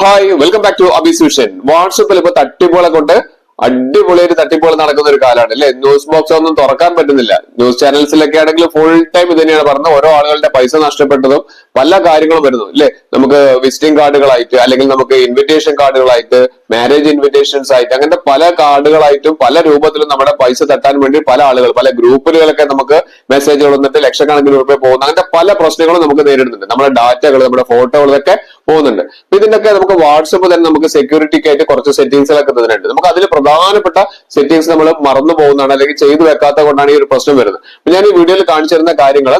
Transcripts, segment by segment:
Hi welcome back to Abees vision. വാട്സപ്പിൽ ഇപ്പൊ തട്ടിപ്പുകളെ കൊണ്ട് അടിപൊളിയായിട്ട് തട്ടിപ്പുകൾ നടക്കുന്ന ഒരു കാലമാണ് അല്ലെ. ന്യൂസ് ബോക്സ് ഒന്നും തുറക്കാൻ പറ്റുന്നില്ല. ന്യൂസ് ചാനൽസിലൊക്കെ ആണെങ്കിൽ ഫുൾ ടൈം ഇത് തന്നെയാണ് പറഞ്ഞത്. ഓരോ ആളുകളുടെ പൈസ നഷ്ടപ്പെട്ടതും പല കാര്യങ്ങളും വരുന്നു അല്ലെ. നമുക്ക് വിസിറ്റിംഗ് കാർഡുകളായിട്ട്, അല്ലെങ്കിൽ നമുക്ക് ഇൻവിറ്റേഷൻ കാർഡുകളായിട്ട്, മാരേജ് ഇൻവിറ്റേഷൻസ് ആയിട്ട്, അങ്ങനത്തെ പല കാർഡുകളായിട്ടും പല രൂപത്തിലും നമ്മുടെ പൈസ തട്ടാൻ വേണ്ടി പല ആളുകൾ, പല ഗ്രൂപ്പുകളൊക്കെ നമുക്ക് മെസ്സേജുകൾ വന്നിട്ട് ലക്ഷക്കണക്കിന് രൂപ പോകുന്നു. അങ്ങനത്തെ പല പ്രശ്നങ്ങളും നമുക്ക് നേരിടുന്നുണ്ട്. നമ്മുടെ ഡാറ്റകൾ, നമ്മുടെ ഫോട്ടോകളൊക്കെ പോകുന്നുണ്ട്. അപ്പൊ ഇതിന്റെയൊക്കെ നമുക്ക് വാട്സപ്പ് തന്നെ നമുക്ക് സെക്യൂരിറ്റിക്ക് ആയിട്ട് കുറച്ച് സെറ്റിംഗ്സുകളൊക്കെ തന്നിട്ടുണ്ട്. നമുക്ക് അതിൽ പ്രധാനപ്പെട്ട സെറ്റിംഗ്സ് നമ്മൾ മറന്നു പോകുന്നതാണ്, അല്ലെങ്കിൽ ചെയ്തു വെക്കാത്ത കൊണ്ടാണ് ഈ ഒരു പ്രശ്നം വരുന്നത്. അപ്പൊ ഞാൻ ഈ വീഡിയോയിൽ കാണിച്ചു തരുന്ന കാര്യങ്ങൾ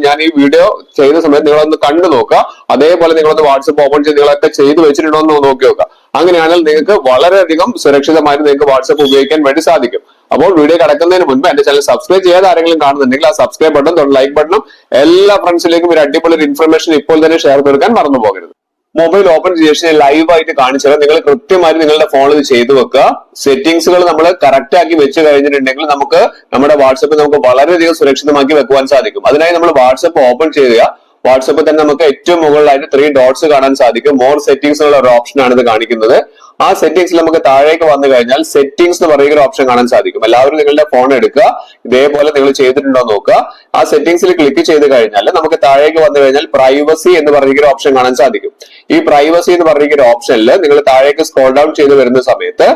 ഞാൻ ഈ വീഡിയോ ചെയ്യുന്ന സമയത്ത് നിങ്ങളൊന്ന് കണ്ടു നോക്കുക. അതേപോലെ നിങ്ങളൊന്ന് വാട്സപ്പ് ഓപ്പൺ ചെയ്ത് നിങ്ങളൊക്കെ ചെയ്തു വെച്ചിട്ടുണ്ടോ എന്ന് നോക്കി നോക്കുക. അങ്ങനെയാണെങ്കിൽ നിങ്ങൾക്ക് വളരെയധികം സുരക്ഷിതമായിട്ട് നിങ്ങൾക്ക് വാട്സപ്പ് ഉപയോഗിക്കാൻ വേണ്ടി സാധിക്കും. അപ്പോൾ വീഡിയോ കടക്കുന്നതിന് മുൻപ് എന്റെ ചാനൽ സബ്സ്ക്രൈബ് ചെയ്യാതെ ആരെങ്കിലും കാണുന്നുണ്ടെങ്കിൽ ആ സബ്സ്ക്രൈബ് ബട്ടൺ, ലൈക്ക് ബട്ടണും എല്ലാ ഫ്രണ്ട്സിലേക്കും ഒരു അടിപൊളി ഇൻഫർമേഷൻ ഇപ്പോൾ തന്നെ ഷെയർ കൊടുക്കാൻ മറന്നു പോകരുത്. മൊബൈൽ ഓപ്പൺ ചെയ്ത് ലൈവ് ആയിട്ട് കാണിച്ചാൽ നിങ്ങൾ കൃത്യമായിട്ട് നിങ്ങളുടെ ഫോണിൽ ഇത് ചെയ്തു വെക്കുക. സെറ്റിംഗ്സുകൾ നമ്മൾ കറക്റ്റ് ആക്കി വെച്ച് കഴിഞ്ഞിട്ടുണ്ടെങ്കിൽ നമുക്ക് നമ്മുടെ വാട്സപ്പ് നമുക്ക് വളരെയധികം സുരക്ഷിതമാക്കി വെക്കുവാൻ സാധിക്കും. അതിനായി നമ്മൾ വാട്സപ്പ് ഓപ്പൺ ചെയ്യുക. വാട്സപ്പിൽ തന്നെ നമുക്ക് ഏറ്റവും മുകളിലായിട്ട് 3 ഡോട്ട്സ് കാണാൻ സാധിക്കും. മോർ സെറ്റിംഗ്സ് എന്നുള്ള ഒരു ഓപ്ഷൻ ആണ് ഇത് കാണിക്കുന്നത്. ആ സെറ്റിംഗ്സിൽ നമുക്ക് താഴേക്ക് വന്നു കഴിഞ്ഞാൽ സെറ്റിംഗ്സ് എന്ന് പറയുന്ന ഒരു ഓപ്ഷൻ കാണാൻ സാധിക്കും. എല്ലാവരും നിങ്ങളുടെ ഫോൺ എടുക്കുക, ഇതേപോലെ നിങ്ങൾ ചെയ്തിട്ടുണ്ടോ നോക്കുക. ആ സെറ്റിംഗ്സിൽ ക്ലിക്ക് ചെയ്ത് കഴിഞ്ഞാൽ നമുക്ക് താഴേക്ക് വന്നു കഴിഞ്ഞാൽ പ്രൈവസി എന്ന് പറയുന്ന ഒരു ഓപ്ഷൻ കാണാൻ സാധിക്കും. ഈ പ്രൈവസി എന്ന് പറയുന്ന ഒരു ഓപ്ഷനിൽ നിങ്ങൾ താഴേക്ക് സ്ക്രോൾ ഡൗൺ ചെയ്ത് വരുന്ന സമയത്ത്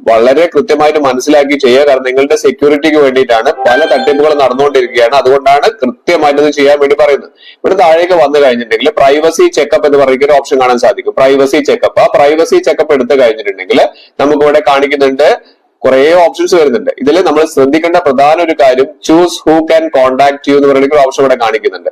വളരെ കൃത്യമായിട്ട് മനസ്സിലാക്കി ചെയ്യുക. കാരണം നിങ്ങളുടെ സെക്യൂരിറ്റിക്ക് വേണ്ടിയിട്ടാണ്. പല തട്ടിപ്പുകൾ നടന്നുകൊണ്ടിരിക്കുകയാണ്. അതുകൊണ്ടാണ് കൃത്യമായിട്ട് ഇത് ചെയ്യാൻ വേണ്ടി പറയുന്നത്. ഇവിടെ താഴേക്ക് വന്നു കഴിഞ്ഞിട്ടുണ്ടെങ്കിൽ പ്രൈവസി ചെക്കപ്പ് എന്ന് പറയുന്ന ഒരു ഓപ്ഷൻ കാണാൻ സാധിക്കും. Privacy checkup. ആ പ്രൈവസി ചെക്കപ്പ് എടുത്തു കഴിഞ്ഞിട്ടുണ്ടെങ്കിൽ നമുക്ക് ഇവിടെ കാണിക്കുന്നുണ്ട് കുറെ ഓപ്ഷൻസ് വരുന്നുണ്ട്. ഇതിൽ നമ്മൾ ശ്രദ്ധിക്കേണ്ട പ്രധാന ഒരു കാര്യം choose who can contact you എന്ന് പറയുന്ന ഒരു ഓപ്ഷൻ ഇവിടെ കാണിക്കുന്നുണ്ട്.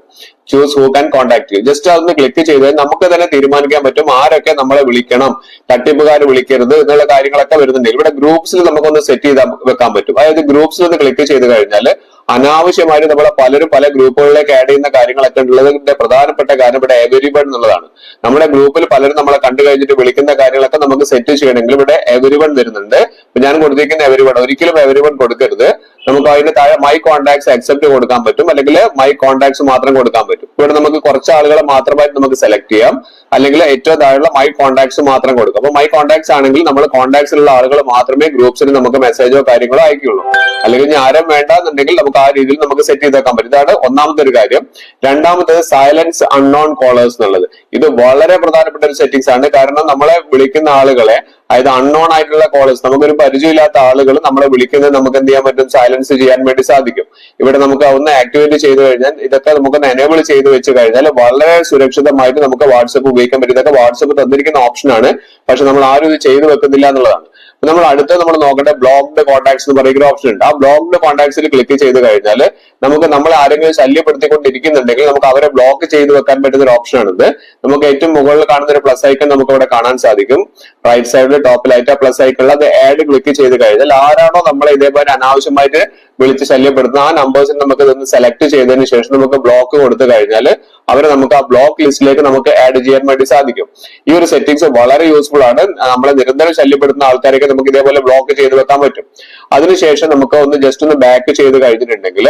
Choose who can contact you. Just അതൊന്ന് ക്ലിക്ക് ചെയ്ത് നമുക്ക് തന്നെ തീരുമാനിക്കാൻ പറ്റും ആരൊക്കെ നമ്മളെ വിളിക്കണം, തട്ടിപ്പുകാർ വിളിക്കരുത് എന്നുള്ള കാര്യങ്ങളൊക്കെ വരുന്നുണ്ട്. ഇവിടെ ഗ്രൂപ്പ്സിൽ നമുക്കൊന്ന് സെറ്റ് ചെയ്ത് വെക്കാൻ പറ്റും. അതായത് ഗ്രൂപ്പ്സിൽ ഒന്ന് ക്ലിക്ക് ചെയ്ത് കഴിഞ്ഞാൽ അനാവശ്യമായിട്ട് നമ്മളെ പലരും പല ഗ്രൂപ്പുകളിലേക്ക് ആഡ് ചെയ്യുന്ന കാര്യങ്ങളൊക്കെ ഉള്ളതിന്റെ പ്രധാനപ്പെട്ട കാര്യം ഇവിടെ എവരിവൺ എന്നുള്ളതാണ്. നമ്മുടെ ഗ്രൂപ്പിൽ പലരും നമ്മളെ കണ്ടു കഴിഞ്ഞിട്ട് വിളിക്കുന്ന കാര്യങ്ങളൊക്കെ നമുക്ക് സെറ്റ് ചെയ്യണമെങ്കിൽ ഇവിടെ എവരിവൺ വരുന്നുണ്ട്. ഞാൻ കൊടുത്തിരിക്കുന്ന എവരിവൺ, ഒരിക്കലും എവരിവൺ കൊടുക്കരുത്. നമുക്ക് അതിന് താഴെ മൈ കോൺടാക്ട്സ് അക്സെപ്റ്റ് കൊടുക്കാൻ പറ്റും, അല്ലെങ്കിൽ മൈ കോൺടാക്ട്സ് മാത്രം കൊടുക്കാൻ പറ്റും. ഇവിടെ നമുക്ക് കുറച്ച് ആളുകളെ മാത്രമായിട്ട് നമുക്ക് സെലക്ട് ചെയ്യാം, അല്ലെങ്കിൽ ഏറ്റവും താഴെയുള്ള മൈ കോൺടാക്ട്സ് മാത്രം കൊടുക്കും. അപ്പൊ മൈ കോൺടാക്ട്സ് ആണെങ്കിൽ നമ്മൾ കോൺടാക്ട്സിലുള്ള ആളുകൾ മാത്രമേ ഗ്രൂപ്പ്സിന് നമുക്ക് മെസ്സേജോ കാര്യങ്ങളോ അയക്കുള്ളൂ. അല്ലെങ്കിൽ ഞാൻ ആരും വേണ്ടെന്നുണ്ടെങ്കിൽ നമുക്ക് ആ രീതിയിൽ നമുക്ക് സെറ്റ് ചെയ്ത് വെക്കാൻ പറ്റും. ഇതാണ് ഒന്നാമത്തെ ഒരു കാര്യം. രണ്ടാമത്തേത് സൈലൻസ് അൺനോൺ കോളേഴ്സ് എന്നുള്ളത്. ഇത് വളരെ പ്രധാനപ്പെട്ട ഒരു സെറ്റിംഗ്സ് ആണ്. കാരണം നമ്മളെ വിളിക്കുന്ന ആളുകളെ, അതായത് അൺനോൺ ആയിട്ടുള്ള കോളേഴ്സ്, നമുക്കൊരു പരിചയമില്ലാത്ത ആളുകൾ നമ്മളെ വിളിക്കുന്നത് നമുക്ക് എന്ത് ചെയ്യാൻ പറ്റും, സൈലൻസ് ചെയ്യാൻ വേണ്ടി സാധിക്കും. ഇവിടെ നമുക്ക് ഒന്ന് ആക്ടിവേറ്റ് ചെയ്ത് കഴിഞ്ഞാൽ, ഇതൊക്കെ നമുക്കൊന്ന് എനേബിൾ ചെയ്ത് വെച്ച് കഴിഞ്ഞാൽ വളരെ സുരക്ഷിതമായിട്ട് നമുക്ക് വാട്സപ്പ് ഉപയോഗിക്കാൻ പറ്റും. ഇതൊക്കെ വാട്സപ്പ് തന്നിരിക്കുന്ന ഓപ്ഷൻ ആണ്, പക്ഷെ നമ്മൾ ആരും ഇത് ചെയ്തു വെക്കുന്നില്ല എന്നുള്ളതാണ്. നമ്മൾ അടുത്ത നമ്മൾ നോക്കേണ്ട ബ്ലോക്ക്ഡ് കോൺടാക്ട്സ് എന്ന് പറയുന്ന ഓപ്ഷൻ ഉണ്ട്. ആ ബ്ലോക്ക്ഡ് കോൺടാക്ട്സിൽ ക്ലിക്ക് ചെയ്ത് കഴിഞ്ഞാൽ നമുക്ക് നമ്മൾ ആരെങ്കിലും ശല്യപ്പെടുത്തിക്കൊണ്ടിരിക്കുന്നുണ്ടെങ്കിൽ നമുക്ക് അവരെ ബ്ലോക്ക് ചെയ്ത് വെക്കാൻ പറ്റുന്ന ഒരു ഓപ്ഷൻ ആണിത്. നമുക്ക് ഏറ്റവും മുകളിൽ കാണുന്ന ഒരു പ്ലസ് ഐക്കൺ നമുക്ക് ഇവിടെ കാണാൻ സാധിക്കും. റൈറ്റ് സൈഡിൽ ടോപ്പിലായിട്ട് ആ പ്ലസ് ഐക്കണിൽ അത് ആഡ് ക്ലിക്ക് ചെയ്ത് കഴിഞ്ഞാൽ ആരാണോ നമ്മളെ ഇതേപോലെ അനാവശ്യമായിട്ട് വിളിച്ച് ശല്യപ്പെടുത്തുന്ന ആ നമ്പേഴ്സിന് നമുക്ക് ഇതൊന്ന് സെലക്ട് ചെയ്തതിന് ശേഷം നമുക്ക് ബ്ലോക്ക് കൊടുത്തു കഴിഞ്ഞാൽ അവരെ നമുക്ക് ആ ബ്ലോക്ക് ലിസ്റ്റിലേക്ക് നമുക്ക് ആഡ് ചെയ്യാൻ വേണ്ടി സാധിക്കും. ഈ ഒരു സെറ്റിംഗ്സ് വളരെ യൂസ്ഫുൾ ആണ്. നമ്മളെ നിരന്തരം ശല്യപ്പെടുത്തുന്ന ആൾക്കാരൊക്കെ നമുക്ക് ഇതേപോലെ ബ്ലോക്ക് ചെയ്ത് വെക്കാൻ പറ്റും. അതിനുശേഷം നമുക്ക് ഒന്ന് ജസ്റ്റ് ഒന്ന് ബാക്ക് ചെയ്ത് കഴിഞ്ഞിട്ടുണ്ടെങ്കിൽ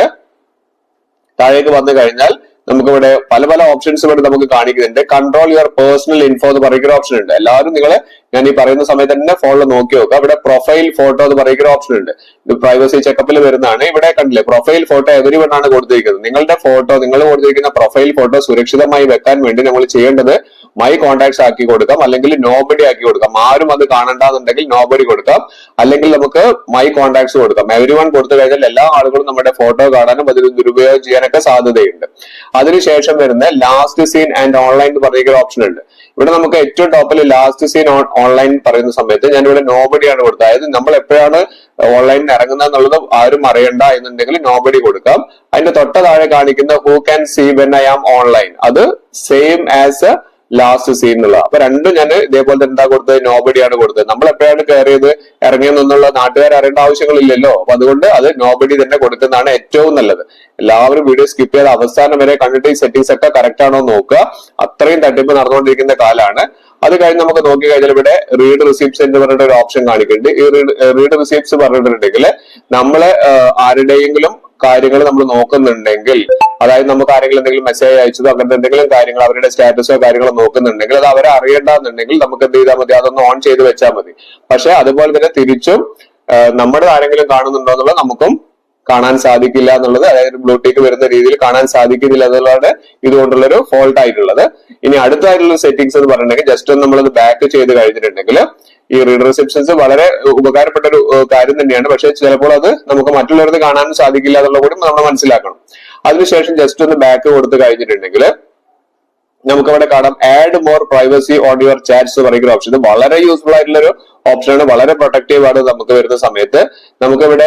താഴേക്ക് വന്നു കഴിഞ്ഞാൽ നമുക്ക് ഇവിടെ പല പല ഓപ്ഷൻസ് ഇവിടെ നമുക്ക് കാണിക്കുന്നുണ്ട്. കൺട്രോൾ യുവർ പേഴ്സണൽ ഇൻഫോ എന്ന് പറയുന്ന ഓപ്ഷൻ ഉണ്ട്. എല്ലാവരും നിങ്ങൾ ഞാൻ ഈ പറയുന്ന സമയത്ത് തന്നെ ഫോണിൽ നോക്കി നോക്കുക. ഇവിടെ പ്രൊഫൈൽ ഫോട്ടോ എന്ന് പറയുന്ന ഓപ്ഷൻ ഉണ്ട്. ഇത് പ്രൈവസി ചെക്കപ്പിൽ വരുന്നതാണ്. ഇവിടെ കണ്ടില്ലേ, പ്രൊഫൈൽ ഫോട്ടോ എവരിവൺ ആണ് കൊടുത്തിരിക്കുന്നത്. നിങ്ങളുടെ ഫോട്ടോ, നിങ്ങൾ കൊടുത്തിരിക്കുന്ന പ്രൊഫൈൽ ഫോട്ടോ സുരക്ഷിതമായി വെക്കാൻ വേണ്ടി നമ്മൾ ചെയ്യേണ്ടത് മൈ കോൺടാക്ട്സ് ആക്കി കൊടുക്കാം, അല്ലെങ്കിൽ നോബഡി ആക്കി കൊടുക്കാം. ആരും അത് കാണണ്ടെന്നുണ്ടെങ്കിൽ നോബഡി കൊടുക്കാം, അല്ലെങ്കിൽ നമുക്ക് മൈ കോൺടാക്ട്സ് കൊടുക്കാം. എവരിവൺ കൊടുത്തു കഴിഞ്ഞാൽ എല്ലാ ആളുകളും നമ്മുടെ ഫോട്ടോ കാണാനും അതിൽ ദുരുപയോഗം ചെയ്യാനൊക്കെ സാധ്യതയുണ്ട്. അതിനുശേഷം വരുന്ന ലാസ്റ്റ് സീൻ ആൻഡ് ഓൺലൈൻ എന്ന് പറയുന്ന ഓപ്ഷൻ ഉണ്ട്. ഇവിടെ നമുക്ക് ഏറ്റവും ടോപ്പിൽ ലാസ്റ്റ് സീൻ ഓൺലൈൻ പറയുന്ന സമയത്ത് ഞാൻ ഇവിടെ നോബഡിയാണ് കൊടുത്തത്. അതായത് നമ്മൾ എപ്പോഴാണ് ഓൺലൈനിൽ ഇറങ്ങുന്നത് എന്നുള്ളത് ആരും അറിയണ്ട എന്നുണ്ടെങ്കിൽ നോബഡി കൊടുക്കാം. അതിന്റെ തൊട്ട താഴെ കാണിക്കുന്ന who can see when I am online, അത് സെയിം ആസ് ലാസ്റ്റ് സീൻ എന്നുള്ള. അപ്പൊ രണ്ടും ഞാൻ ഇതേപോലെ എന്താ കൊടുത്തത്, നോബഡിയാണ് കൊടുത്തത്. നമ്മൾ എപ്പോഴാണ് കയറിയത് ഇറങ്ങിയെന്നുള്ള നാട്ടുകാർ അറിയേണ്ട ആവശ്യങ്ങളില്ലല്ലോ. അപ്പൊ അതുകൊണ്ട് അത് നോബഡി തന്നെ കൊടുക്കുന്നതാണ് ഏറ്റവും നല്ലത്. എല്ലാവരും വീഡിയോ സ്കിപ്പ് ചെയ്ത് അവസാനം വരെ കണ്ടിട്ട് ഈ സെറ്റിംഗ്സ് ഒക്കെ കറക്റ്റ് ആണോ നോക്കുക. അത്രയും തട്ടിപ്പ് നടന്നുകൊണ്ടിരിക്കുന്ന കാലാണ്. അത് കഴിഞ്ഞ് നമുക്ക് നോക്കി കഴിഞ്ഞാൽ ഇവിടെ റീഡ് റിസിപ്റ്റ്സ് എന്ന് പറഞ്ഞിട്ട് ഒരു ഓപ്ഷൻ കാണിക്കുന്നുണ്ട്. ഈ റീഡ് റിസിപ്റ്റ്സ് പറഞ്ഞിട്ടുണ്ടെങ്കിൽ നമ്മള് ആരുടെയെങ്കിലും കാര്യങ്ങൾ നമ്മൾ നോക്കുന്നുണ്ടെങ്കിൽ അതായത് നമുക്ക് ആരെങ്കിലും എന്തെങ്കിലും മെസ്സേജ് അയച്ചതോ അങ്ങനത്തെ എന്തെങ്കിലും കാര്യങ്ങൾ അവരുടെ സ്റ്റാറ്റസോ കാര്യങ്ങളോ നോക്കുന്നുണ്ടെങ്കിൽ അത് അവരെ അറിയണ്ടെന്നുണ്ടെങ്കിൽ നമുക്ക് എന്ത് ചെയ്താൽ മതി, അതൊന്ന് ഓൺ ചെയ്ത് വെച്ചാൽ മതി. പക്ഷെ അതുപോലെ തന്നെ തിരിച്ചും നമ്മുടെ ആരെങ്കിലും കാണുന്നുണ്ടോ എന്നുള്ളത് നമുക്കും കാണാൻ സാധിക്കില്ല എന്നുള്ളത്, അതായത് ബ്ലൂടൂത്ത് വരുന്ന രീതിയിൽ കാണാൻ സാധിക്കുന്നില്ല എന്നുള്ളതാണ് ഇതുകൊണ്ടുള്ളൊരു ഫോൾട്ട് ആയിട്ടുള്ളത്. ഇനി അടുത്തായിട്ടുള്ള സെറ്റിംഗ്സ് എന്ന് പറഞ്ഞിട്ടുണ്ടെങ്കിൽ ജസ്റ്റ് ഒന്ന് നമ്മളത് ബാക്ക് ചെയ്ത് കഴിഞ്ഞിട്ടുണ്ടെങ്കിൽ ഈ റീഡ് റിസെപ്ഷൻസ് വളരെ ഉപകാരപ്പെട്ട ഒരു കാര്യം തന്നെയാണ്. പക്ഷെ ചിലപ്പോൾ അത് നമുക്ക് മറ്റുള്ളവർക്ക് കാണാൻ സാധിക്കില്ല എന്നുള്ളത് കൂടി നമ്മൾ മനസ്സിലാക്കണം. അതിനുശേഷം ജസ്റ്റ് ഒന്ന് ബാക്ക് കൊടുത്ത് കഴിഞ്ഞിട്ടുണ്ടെങ്കിൽ നമുക്ക് ഇവിടെ കാണാം add more privacy on your chats എന്ന് പറയുന്ന ഓപ്ഷൻ. ഇത് വളരെ യൂസ്ഫുൾ ആയിട്ടുള്ള ഒരു ഓപ്ഷനാണ്, വളരെ പ്രൊട്ടക്റ്റീവ് ആണ്. നമുക്ക് വരുന്ന സമയത്ത് നമുക്ക് ഇവിടെ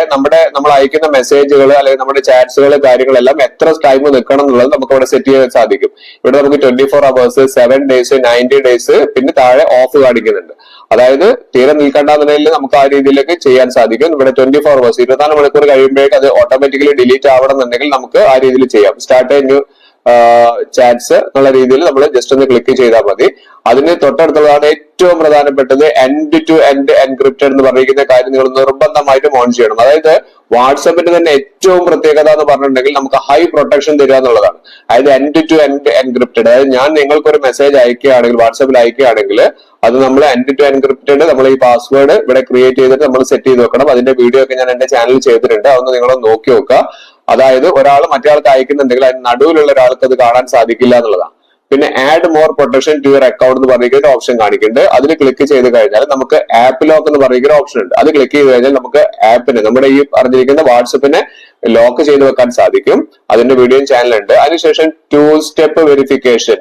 നമ്മൾ അയക്കുന്ന മെസ്സേജുകൾ അല്ലെങ്കിൽ നമ്മുടെ ചാറ്റ്സുകൾ കാര്യങ്ങളെല്ലാം എത്ര ടൈം നിൽക്കണം എന്നുള്ളത് നമുക്ക് ഇവിടെ സെറ്റ് ചെയ്യാൻ സാധിക്കും. ഇവിടെ നമുക്ക് 24 hours, 7 days, 90 days, പിന്നെ താഴെ ഓഫ് കാണിക്കുന്നുണ്ട്. അതായത് തീരെ നിൽക്കേണ്ടെന്നുണ്ടെങ്കിൽ നമുക്ക് ആ രീതിയിലേക്ക് ചെയ്യാൻ സാധിക്കും. ഇവിടെ 24 hours 24 മണിക്കൂർ കഴിയുമ്പോഴേക്ക് അത് ഓട്ടോമാറ്റിക്കലി ഡിലീറ്റ് ആവണം എന്നുണ്ടെങ്കിൽ നമുക്ക് ആ രീതിയിൽ ചെയ്യാം. സ്റ്റാർട്ട് എ ന്യൂ ചാറ്റ്സ് എന്നുള്ള രീതിയിൽ നമ്മൾ ജസ്റ്റ് ഒന്ന് ക്ലിക്ക് ചെയ്താൽ മതി. അതിന് തൊട്ടടുത്തുള്ളതാണ് ഏറ്റവും പ്രധാനപ്പെട്ടത് എൻഡ് ടു എൻഡ് എൻക്രിപ്റ്റഡ് എന്ന് പറഞ്ഞിരിക്കുന്ന കാര്യം നിങ്ങൾ നിർബന്ധമായിട്ടും ഓൺ ചെയ്യണം. അതായത് വാട്സപ്പിന്റെ തന്നെ ഏറ്റവും പ്രത്യേകത എന്ന് പറഞ്ഞിട്ടുണ്ടെങ്കിൽ നമുക്ക് ഹൈ പ്രൊട്ടക്ഷൻ തരിക എന്നുള്ളതാണ്. അതായത് എൻഡ് ടു എൻഡ് എൻക്രിപ്റ്റഡ്, അതായത് ഞാൻ നിങ്ങൾക്കൊരു മെസ്സേജ് അയക്കുകയാണെങ്കിൽ വാട്സപ്പിൽ അയക്കുകയാണെങ്കിൽ അത് നമ്മൾ എൻഡ് ടു എൻക്രിപ്റ്റഡ് നമ്മൾ ഈ പാസ്വേഡ് ഇവിടെ ക്രിയേറ്റ് ചെയ്തിട്ട് നമ്മൾ സെറ്റ് ചെയ്ത് വെക്കണം. അതിന്റെ വീഡിയോ ഒക്കെ ഞാൻ എന്റെ ചാനലിൽ ചെയ്തിട്ടുണ്ട്, അതൊന്ന് നിങ്ങളൊന്ന് നോക്കി നോക്കുക. അതായത് ഒരാൾ മറ്റേ ആൾക്ക് അയക്കുന്നുണ്ടെങ്കിൽ അതിന് നടുവിലുള്ള ഒരാൾക്ക് അത് കാണാൻ സാധിക്കില്ല എന്നുള്ളതാണ്. പിന്നെ add more protection to your account എന്ന് പറയുന്ന ഓപ്ഷൻ കാണിക്കുന്നുണ്ട്. അതിൽ ക്ലിക്ക് ചെയ്ത് കഴിഞ്ഞാൽ നമുക്ക് ആപ്പ് ലോക്ക് എന്ന് പറയുന്ന ഓപ്ഷൻ ഉണ്ട്. അത് ക്ലിക്ക് ചെയ്ത് കഴിഞ്ഞാൽ നമുക്ക് ആപ്പിന് നമ്മുടെ ഈ പറഞ്ഞിരിക്കുന്ന വാട്സപ്പിനെ ലോക്ക് ചെയ്ത് വെക്കാൻ സാധിക്കും. അതിന്റെ വീഡിയോ ചാനലുണ്ട്. അതിനുശേഷം 2 step വെരിഫിക്കേഷൻ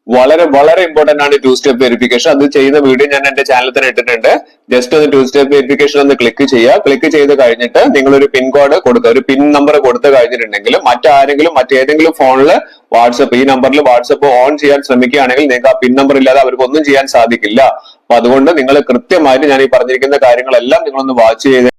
വളരെ വളരെ ഇമ്പോർട്ടന്റ് ആണ്. 2 step വെരിഫിക്കേഷൻ അത് ചെയ്യുന്ന വീഡിയോ ഞാൻ എന്റെ ചാനലിൽ തന്നെ ഇട്ടിട്ടുണ്ട്. ജസ്റ്റ് ഒന്ന് 2 step വെരിഫിക്കേഷൻ ഒന്ന് ക്ലിക്ക് ചെയ്യുക. ക്ലിക്ക് ചെയ്ത് കഴിഞ്ഞിട്ട് നിങ്ങളൊരു പിൻ കോഡ് കൊടുക്കുക, ഒരു പിൻ നമ്പർ കൊടുത്തു കഴിഞ്ഞിട്ടുണ്ടെങ്കിൽ മറ്റാരെങ്കിലും മറ്റേതെങ്കിലും ഫോണിൽ ഈ നമ്പറിൽ വാട്സപ്പ് ഓൺ ചെയ്യാൻ ശ്രമിക്കുകയാണെങ്കിൽ നിങ്ങൾക്ക് ആ പിൻ നമ്പർ ഇല്ലാതെ അവർക്ക് ഒന്നും ചെയ്യാൻ സാധിക്കില്ല. അപ്പൊ അതുകൊണ്ട് നിങ്ങൾ കൃത്യമായിട്ട് ഞാൻ ഈ പറഞ്ഞിരിക്കുന്ന കാര്യങ്ങളെല്ലാം നിങ്ങളൊന്ന് വാച്ച് ചെയ്ത്